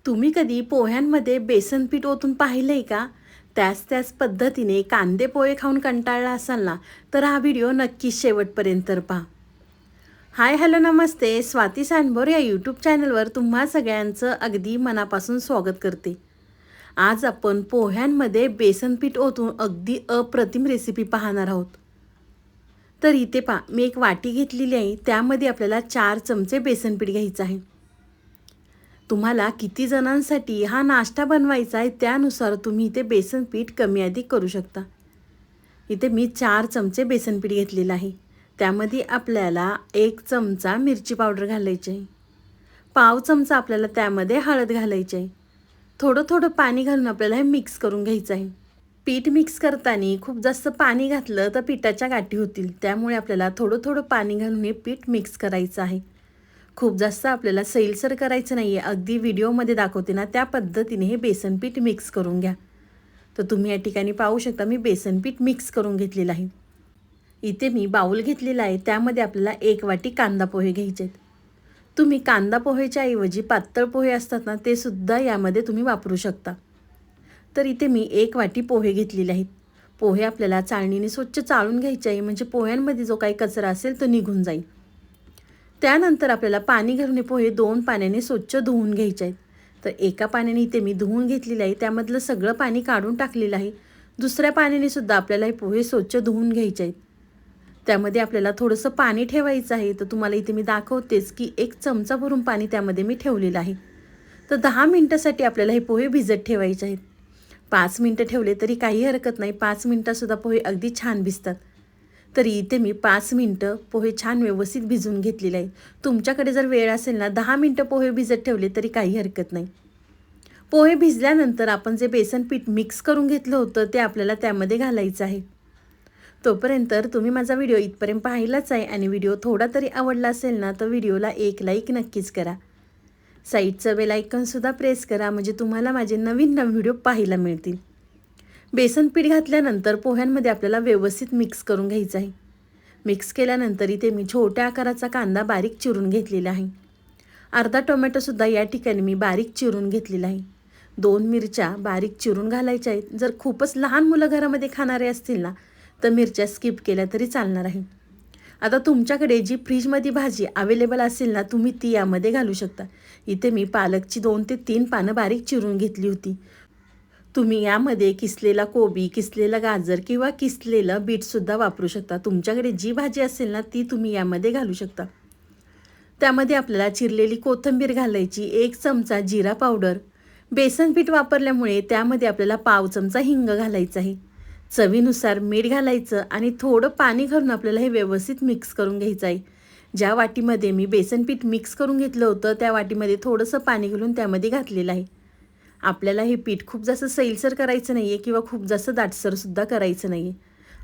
तुम्ही कधी पोह्यांमध्ये बेसन पीठ ओतून पाहिलंय का? त्याच पद्धतीने कांदे पोहे खाऊन कंटाळला असाल ना, तर हा व्हिडिओ नक्कीच शेवटपर्यंत पहा. हाय हॅलो नमस्ते. स्वाती सांडभोर या यूट्यूब चॅनलवर तुम्हा सगळ्यांचं अगदी मनापासून स्वागत करते. आज आपण पोह्यांमध्ये बेसन पीठ ओतून अगदी अप्रतिम रेसिपी पाहणार आहोत. तर इथे पहा, मी एक वाटी घेतलेली आहे. त्यामध्ये आपल्याला 4 चमचे बेसन पीठ घ्यायचं आहे. तुम्हाला किती जणांसाठी हा नाश्ता बनवायचा आहे त्यानुसार तुम्ही इथे बेसन पीठ कमी अधिक करू शकता. इथे मी 4 चमचे बेसन पीठ घेतलेलं आहे. त्यामध्ये आपल्याला 1 चमचा मिरची पावडर घालायची आहे. पाव चमचा आपल्याला त्यामध्ये हळद घालायची आहे. थोडं थोडं पाणी घालून आपल्याला हे मिक्स करून घ्यायचं आहे. पीठ मिक्स करताना खूप जास्त पाणी घातलं तर पिठाच्या गाठी होतील. त्यामुळे आपल्याला थोडं थोडं पाणी घालून हे पीठ मिक्स करायचं आहे. खूप जास्त आपल्याला सैलसर करायचं नाही आहे. अगदी व्हिडिओमध्ये दाखवते ना त्या पद्धतीने हे बेसन पीठ मिक्स करून घ्या. तर तुम्ही या ठिकाणी पाहू शकता मी बेसन पीठ मिक्स करून घेतलेलं आहे. इथे मी बाऊल घेतलेला आहे. त्यामध्ये आपल्याला 1 वाटी कांदा पोहे घ्यायचे आहेत. तुम्ही कांदा पोहेच्या ऐवजी पातळ पोहे असतात ना, ते सुद्धा यामध्ये तुम्ही वापरू शकता. तर इथे मी 1 वाटी पोहे घेतलेले आहेत. पोहे आपल्याला चाळणीने स्वच्छ चाळून घ्यायचे आहे, म्हणजे पोह्यांमध्ये जो काही कचरा असेल तो निघून जाईल. त्यानंतर आपल्याला पाणी घालून हे पोहे 2 पाण्याने स्वच्छ धुवून घ्यायचे आहेत. तर एका पाण्याने इथे मी धुवून घेतलेलं आहे. त्यामधलं सगळं पाणी काढून टाकलेलं आहे. दुसऱ्या पाण्याने सुद्धा आपल्याला हे पोहे स्वच्छ धुवून घ्यायचे आहेत. त्यामध्ये आपल्याला थोडंसं पाणी ठेवायचं आहे. तर तुम्हाला इथे मी दाखवतेच की 1 चमचा भरून पाणी त्यामध्ये मी ठेवलेलं आहे. तर 10 मिनटासाठी आपल्याला हे पोहे भिजत ठेवायचे आहेत. 5 मिनटं ठेवले तरी काही हरकत नाही. 5 मिनटातसुद्धा पोहे अगदी छान भिजतात. तरी इथे मी 5 मिनटं पोहे छान व्यवस्थित भिजवून घेतलेले आहे. तुमच्याकडे जर वेळ असेल ना 10 मिनटं पोहे भिजत ठेवले तरी काही हरकत नाही. पोहे भिजल्यानंतर आपण जे बेसन पीठ मिक्स करून घेतलं होतं ते आपल्याला त्यामध्ये घालायचं आहे. तोपर्यंत तुम्ही माझा व्हिडिओ इथपर्यंत पाहिलाच आहे आणि व्हिडिओ थोडा तरी आवडला असेल ना तर व्हिडिओला 1 लाईक नक्कीच करा. साईडचं बेल आयकॉनसुद्धा प्रेस करा, म्हणजे तुम्हाला माझे नवीन व्हिडिओ पाहायला मिळतील. बेसन पीठ घातल्यानंतर पोह्यांमध्ये आपल्याला व्यवस्थित मिक्स करून घ्यायचं आहे. मिक्स केल्यानंतर इथे मी छोट्या आकाराचा कांदा बारीक चिरून घेतलेला आहे. अर्धा टोमॅटोसुद्धा या ठिकाणी मी बारीक चिरून घेतलेला आहे. 2 मिरच्या बारीक चिरून घालायच्या आहेत. जर खूपच लहान मुलं घरामध्ये खाणारे असतील ना तर मिरच्या स्किप केल्या तरी चालणार आहे. आता तुमच्याकडे जी फ्रीजमध्ये भाजी अवेलेबल असेल ना तुम्ही ती यामध्ये घालू शकता. इथे मी पालकची 2 ते 3 पानं बारीक चिरून घेतली होती. तुम्ही यामध्ये किसलेला कोबी, किसलेलं गाजर किंवा किसलेलं बीटसुद्धा वापरू शकता. तुमच्याकडे जी भाजी असेल ना ती तुम्ही यामध्ये घालू शकता. त्यामध्ये आपल्याला चिरलेली कोथिंबीर घालायची, 1 चमचा जिरा पावडर. बेसन पीठ वापरल्यामुळे त्यामध्ये आपल्याला पाव चमचा हिंग घालायचं आहे. चवीनुसार मीठ घालायचं आणि थोडं पाणी घालून आपल्याला हे व्यवस्थित मिक्स करून घ्यायचं आहे. ज्या वाटीमध्ये मी बेसन पीठ मिक्स करून घेतलं होतं त्या वाटीमध्ये थोडंसं पाणी घालून त्यामध्ये घातलेलं आहे. आपल्याला हे पीठ खूप जास्त सैलसर करायचं नाही आहे किंवा खूप जास्त दाटसरसुद्धा करायचं नाही आहे.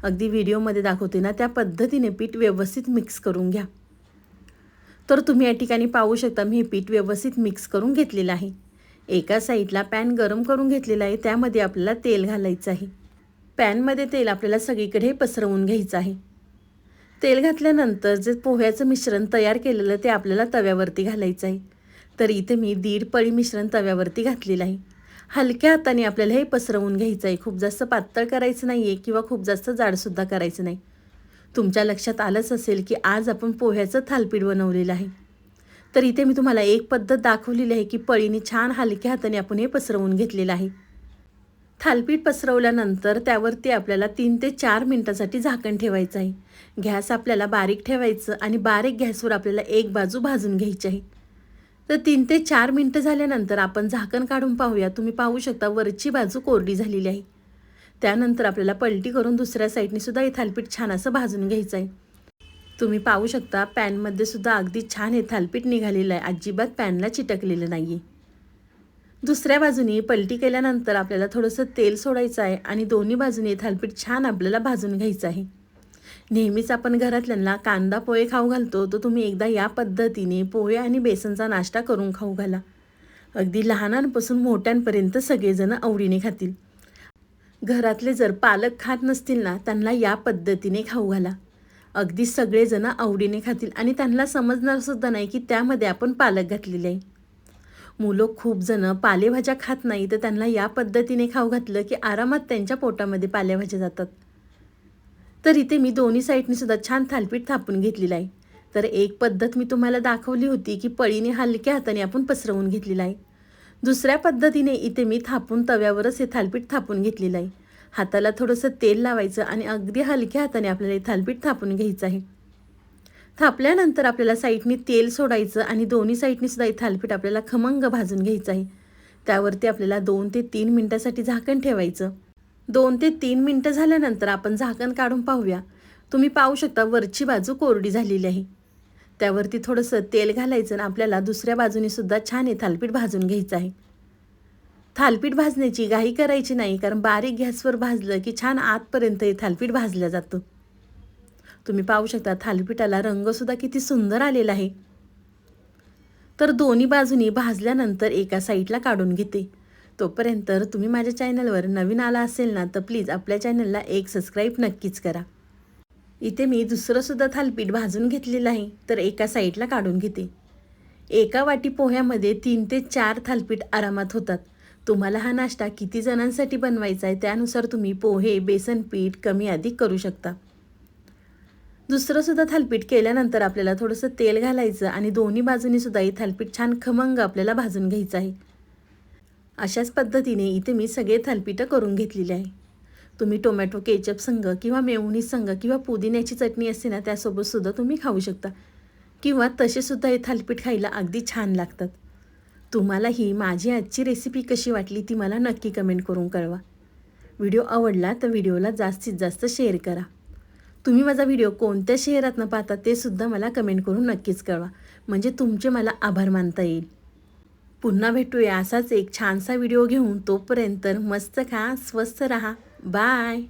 अगदी व्हिडिओमध्ये दाखवते ना त्या पद्धतीने पीठ व्यवस्थित मिक्स करून घ्या. तर तुम्ही या ठिकाणी पाहू शकता मी हे पीठ व्यवस्थित मिक्स करून घेतलेलं आहे. एका साईडला पॅन गरम करून घेतलेला आहे. त्यामध्ये आपल्याला तेल घालायचं आहे. पॅनमध्ये तेल आपल्याला सगळीकडे पसरवून घ्यायचं आहे. तेल घातल्यानंतर जे पोह्याचं मिश्रण तयार केलेलं ते आपल्याला तव्यावरती घालायचं आहे. तर इथे मी 1.5 पळी मिश्रण तव्यावरती घातलेलं आहे. हलक्या हाताने आपल्याला हे पसरवून घ्यायचं आहे. खूप जास्त पातळ करायचं नाही आहे किंवा खूप जास्त जाडसुद्धा करायचं नाही. तुमच्या लक्षात आलंच असेल की आज आपण पोह्याचं थालीपीठ बनवलेलं आहे. तर इथे मी तुम्हाला एक पद्धत दाखवलेली आहे की पळीने छान हलक्या हाताने आपण हे पसरवून घेतलेलं आहे. थालीपीठ पसरवल्यानंतर त्यावरती आपल्याला 3 ते 4 मिनटासाठी झाकण ठेवायचं आहे. गॅस आपल्याला बारीक ठेवायचं आणि बारीक गॅसवर आपल्याला एक बाजू भाजून घ्यायची आहे. तर 3 ते 4 मिनटं झाल्यानंतर आपण झाकण काढून पाहूया. तुम्ही पाहू शकता वरची बाजू कोरडी झालेली आहे. त्यानंतर आपल्याला पलटी करून दुसऱ्या साईडने सुद्धा हे थालीपीठ छान असं भाजून घ्यायचं आहे. तुम्ही पाहू शकता पॅनमध्ये सुद्धा अगदी छान हे थालीपीठ निघालेलं आहे. अजिबात पॅनला चिटकलेलं नाही आहे. दुसऱ्या बाजूने पलटी केल्यानंतर आपल्याला थोडंसं तेल सोडायचं आहे आणि दोन्ही बाजूने थालीपीठ छान आपल्याला भाजून घ्यायचं आहे. नेहमीच आपण घरातल्यांना कांदा पोहे खाऊ घालतो, तर तुम्ही एकदा या पद्धतीने पोहे आणि बेसनचा नाश्ता करून खाऊ घाला. अगदी लहानांपासून मोठ्यांपर्यंत सगळेजण आवडीने खातील. घरातले जर पालक खात नसतील ना त्यांना या पद्धतीने खाऊ घाला. अगदी सगळेजण आवडीने खातील आणि त्यांना समजणार सुद्धा नाही की त्यामध्ये आपण पालक घातलेले आहे. मुलं खूप जण पालेभाज्या खात नाही, तर त्यांना या पद्धतीने खाऊ घातलं की आरामात त्यांच्या पोटामध्ये पालेभाज्या जातात. तर इथे मी दोन्ही साईडनी सुद्धा छान थालीपीठ थापून घेतलेलं आहे. तर एक पद्धत मी तुम्हाला दाखवली होती की पळीने हलक्या हाताने आपण पसरवून घेतलेलं आहे. दुसऱ्या पद्धतीने इथे मी थापून तव्यावरच हे थालीपीठ थापून घेतलेलं आहे. हाताला थोडंसं तेल लावायचं आणि अगदी हलक्या हाताने आपल्याला हे थालीपीठ थापून घ्यायचं आहे. थापल्यानंतर आपल्याला साईडनी तेल सोडायचं आणि दोन्ही साईडनी सुद्धा हे थालीपीठ आपल्याला खमंग भाजून घ्यायचं आहे. त्यावरती आपल्याला 2 ते 3 मिनिटासाठी झाकण ठेवायचं. 2 ते 3 मिनिटं झाल्यानंतर आपण झाकण काढून पाहूया. तुम्ही पाहू शकता वरची बाजू कोरडी झालेली आहे. त्यावरती थोडंसं तेल घालायचं आणि आपल्याला दुसऱ्या बाजूने सुद्धा छान हे थालीपीठ भाजून घ्यायचं आहे. थालीपीठ भाजण्याची घाई करायची नाही, कारण बारीक गॅसवर भाजलं की छान आतपर्यंत हे थालीपीठ भाजलं जातं. तुम्ही पाहू शकता थालीपीठाला रंगसुद्धा किती सुंदर आलेला आहे. तर दोन्ही बाजूनी भाजल्यानंतर एका साईडला काढून घेते. तोपर्यंत तुम्ही माझ्या चॅनलवर नवीन आला असेल ना, तर प्लीज आपल्या चॅनलला एक सबस्क्राईब नक्कीच करा. इथे मी दुसरंसुद्धा थालीपीठ भाजून घेतलेलं आहे, तर एका साईडला काढून घेते. एका वाटी पोह्यामध्ये 3 ते 4 थालीपीठ आरामात होतात. तुम्हाला हा नाश्ता किती जणांसाठी बनवायचा आहे त्यानुसार तुम्ही पोहे, बेसन पीठ कमी अधिक करू शकता. दुसरंसुद्धा थालीपीठ केल्यानंतर आपल्याला थोडंसं तेल घालायचं आणि दोन्ही बाजूनी सुद्धा हे थालीपीठ छान खमंग आपल्याला भाजून घ्यायचं आहे. अशाच पद्धतीने इथे मी सगळे थालीपीठं करून घेतलेले आहे. तुम्ही टोमॅटो केचप संग किंवा मेयोनीज संग किंवा पुदिन्याची चटणी असते ना, त्यासोबत सुद्धा तुम्ही खाऊ शकता किंवा तसेसुद्धा हे थालीपीठ खायला अगदी छान लागतात. तुम्हाला ही माझी आजची रेसिपी कशी वाटली ती मला नक्की कमेंट करून कळवा. व्हिडिओ आवडला तर व्हिडिओला जास्तीत जास्त शेअर करा. तुम्ही माझा व्हिडिओ कोणत्या शहरातनं पाहता ते सुद्धा मला कमेंट करून नक्कीच कळवा, म्हणजे तुमचे मला आभार मानता येईल. पुन्हा भेटूया असाच एक छानसा व्हिडिओ घेऊन. तोपर्यंत मस्त खा, स्वस्थ रहा. बाय.